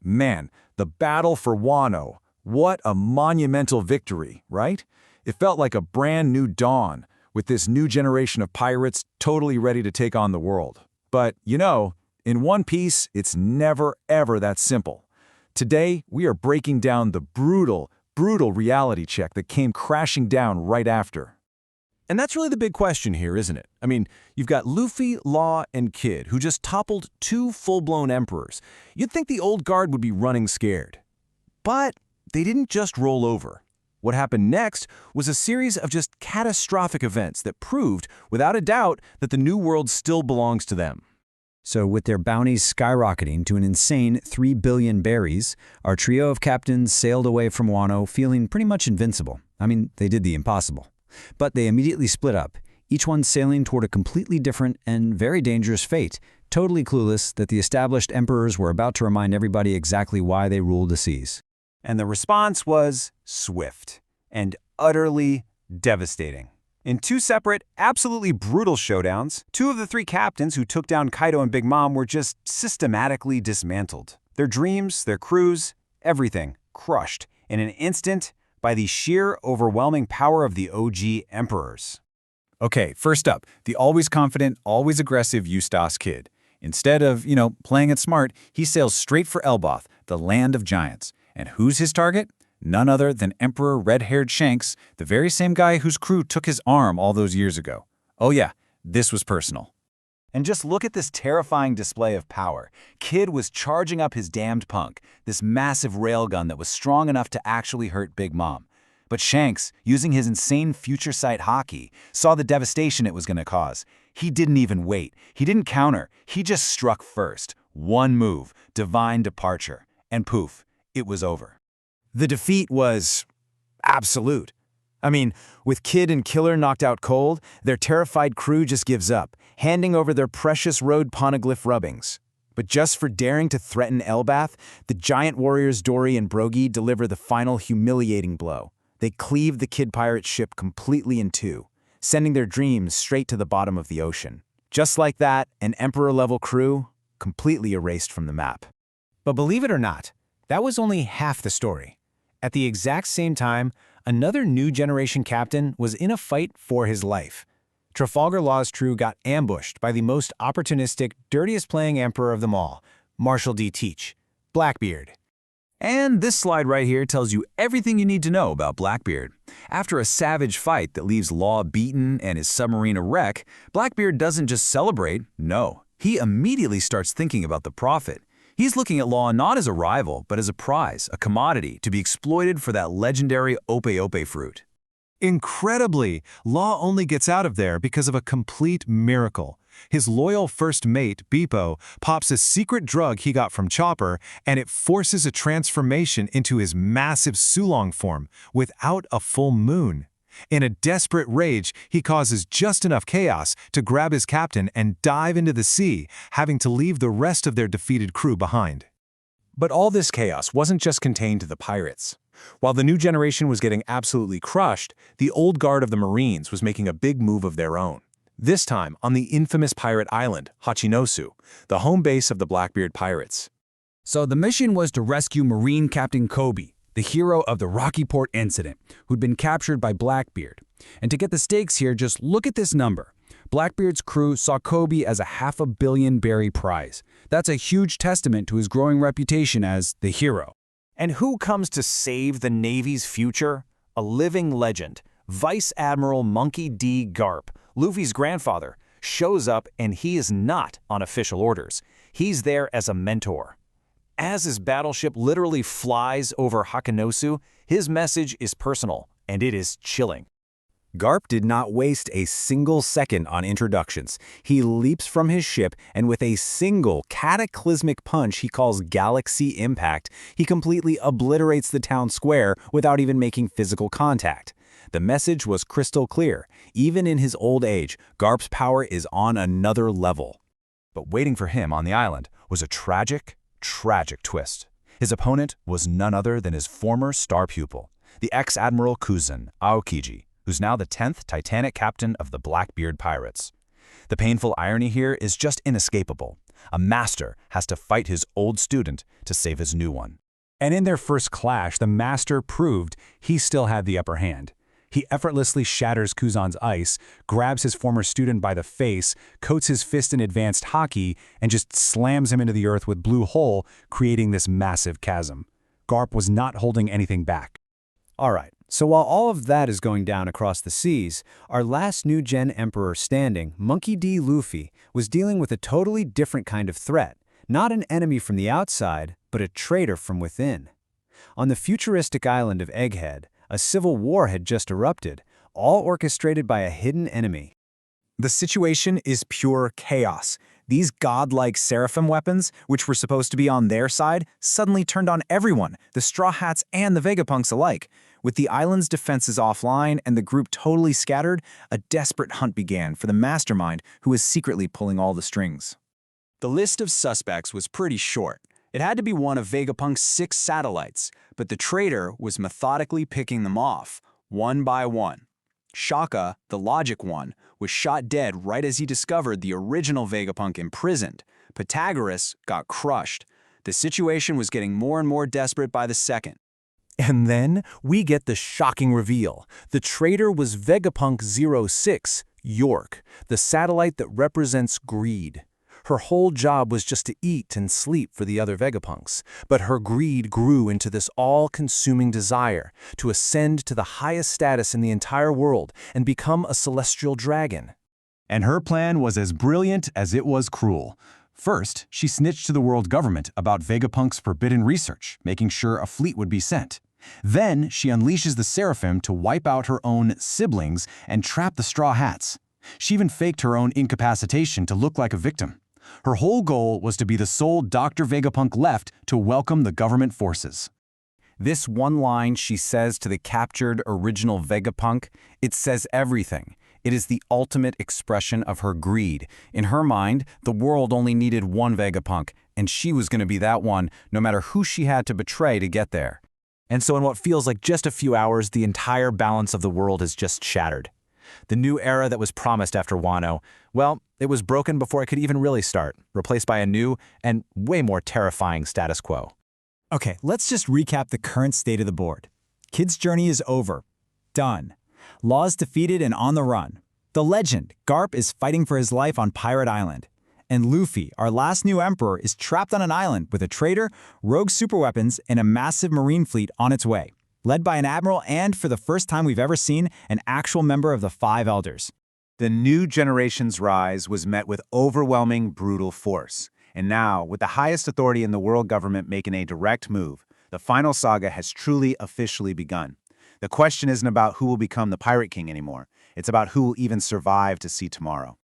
Man, the battle for Wano. What a monumental victory, right? It felt like a brand new dawn, with this new generation of pirates totally ready to take on the world. But, in One Piece, it's never, ever that simple. Today, we are breaking down the brutal reality check that came crashing down right after. And that's really the big question here, isn't it? I mean, you've got Luffy, Law, and Kid, who just toppled two full-blown emperors. You'd think the old guard would be running scared. But they didn't just roll over. What happened next was a series of just catastrophic events that proved, without a doubt, that the New World still belongs to them. So with their bounties skyrocketing to an insane 3 billion berries, our trio of captains sailed away from Wano feeling pretty much invincible. I mean, they did the impossible. But they immediately split up, each one sailing toward a completely different and very dangerous fate, totally clueless that the established emperors were about to remind everybody exactly why they ruled the seas. And the response was swift and utterly devastating. In two separate, absolutely brutal showdowns, two of the three captains who took down Kaido and Big Mom were just systematically dismantled. Their dreams, their crews, everything crushed in an instant by the sheer, overwhelming power of the OG emperors. Okay, first up, the always confident, always aggressive Eustace Kid. Instead of, playing it smart, he sails straight for Elbaf, the land of giants. And who's his target? None other than Emperor Red-Haired Shanks, the very same guy whose crew took his arm all those years ago. Oh yeah, this was personal. And just look at this terrifying display of power. Kid was charging up his damned punk, this massive railgun that was strong enough to actually hurt Big Mom. But Shanks, using his insane future sight hockey, saw the devastation it was going to cause. He didn't even wait. He didn't counter. He just struck first. One move, divine departure. And poof, it was over. The defeat was absolute. I mean, with Kid and Killer knocked out cold, their terrified crew just gives up, handing over their precious road poneglyph rubbings. But just for daring to threaten Elbaf, the giant warriors Dory and Brogy deliver the final humiliating blow. They cleave the Kid pirate ship completely in two, sending their dreams straight to the bottom of the ocean. Just like that, an Emperor-level crew completely erased from the map. But believe it or not, that was only half the story. At the exact same time, another new generation captain was in a fight for his life. Trafalgar Law's crew got ambushed by the most opportunistic, dirtiest-playing emperor of them all, Marshal D. Teach, Blackbeard. And this slide right here tells you everything you need to know about Blackbeard. After a savage fight that leaves Law beaten and his submarine a wreck, Blackbeard doesn't just celebrate, no. He immediately starts thinking about the profit. He's looking at Law not as a rival, but as a prize, a commodity, to be exploited for that legendary Ope-Ope fruit. Incredibly, Law only gets out of there because of a complete miracle. His loyal first mate, Beepo, pops a secret drug he got from Chopper, and it forces a transformation into his massive Sulong form without a full moon. In a desperate rage, he causes just enough chaos to grab his captain and dive into the sea, having to leave the rest of their defeated crew behind. But all this chaos wasn't just contained to the pirates. While the new generation was getting absolutely crushed, the old guard of the Marines was making a big move of their own. This time on the infamous pirate island, Hachinosu, the home base of the Blackbeard pirates. So the mission was to rescue Marine Captain Koby, the hero of the Rocky Port incident, who'd been captured by Blackbeard. And to get the stakes here, just look at this number. Blackbeard's crew saw Koby as a 500 million berry prize. That's a huge testament to his growing reputation as the hero. And who comes to save the Navy's future? A living legend. Vice Admiral Monkey D. Garp, Luffy's grandfather, shows up, and he is not on official orders. He's there as a mentor. As his battleship literally flies over Hachinosu, his message is personal, and it is chilling. Garp did not waste a single second on introductions. He leaps from his ship, and with a single cataclysmic punch he calls Galaxy Impact, he completely obliterates the town square without even making physical contact. The message was crystal clear. Even in his old age, Garp's power is on another level. But waiting for him on the island was a tragic twist. His opponent was none other than his former star pupil, the ex-Admiral Kuzan Aokiji, who's now the 10th Titanic captain of the Blackbeard Pirates. The painful irony here is just inescapable. A master has to fight his old student to save his new one. And in their first clash, the master proved he still had the upper hand. He effortlessly shatters Kuzan's ice, grabs his former student by the face, coats his fist in advanced hockey, and just slams him into the earth with Blue Hole, creating this massive chasm. Garp was not holding anything back. All right, so while all of that is going down across the seas, our last new-gen emperor standing, Monkey D. Luffy, was dealing with a totally different kind of threat. Not an enemy from the outside, but a traitor from within. On the futuristic island of Egghead, a civil war had just erupted, all orchestrated by a hidden enemy. The situation is pure chaos. These godlike seraphim weapons, which were supposed to be on their side, suddenly turned on everyone, the Straw Hats and the Vegapunks alike. With the island's defenses offline and the group totally scattered, a desperate hunt began for the mastermind who was secretly pulling all the strings. The list of suspects was pretty short. It had to be one of Vegapunk's 6 satellites, but the traitor was methodically picking them off, one by one. Shaka, the logic one, was shot dead right as he discovered the original Vegapunk imprisoned. Pythagoras got crushed. The situation was getting more and more desperate by the second. And then we get the shocking reveal. The traitor was Vegapunk 06, York, the satellite that represents greed. Her whole job was just to eat and sleep for the other Vegapunks, but her greed grew into this all-consuming desire to ascend to the highest status in the entire world and become a celestial dragon. And her plan was as brilliant as it was cruel. First, she snitched to the world government about Vegapunk's forbidden research, making sure a fleet would be sent. Then, she unleashes the Seraphim to wipe out her own siblings and trap the Straw Hats. She even faked her own incapacitation to look like a victim. Her whole goal was to be the sole Dr. Vegapunk left to welcome the government forces. This one line she says to the captured original Vegapunk, it says everything. It is the ultimate expression of her greed. In her mind, the world only needed one Vegapunk, and she was going to be that one, no matter who she had to betray to get there. And so in what feels like just a few hours, the entire balance of the world is just shattered. The new era that was promised after Wano, well, it was broken before it could even really start, replaced by a new and way more terrifying status quo. Okay, let's just recap the current state of the board. Kid's journey is over. Done. Law is defeated and on the run. The legend, Garp, is fighting for his life on Pirate Island. And Luffy, our last new emperor, is trapped on an island with a traitor, rogue superweapons, and a massive marine fleet on its way, led by an admiral and, for the first time we've ever seen, an actual member of the 5 Elders. The new generation's rise was met with overwhelming, brutal force. And now, with the highest authority in the world government making a direct move, the final saga has truly officially begun. The question isn't about who will become the Pirate King anymore. It's about who will even survive to see tomorrow.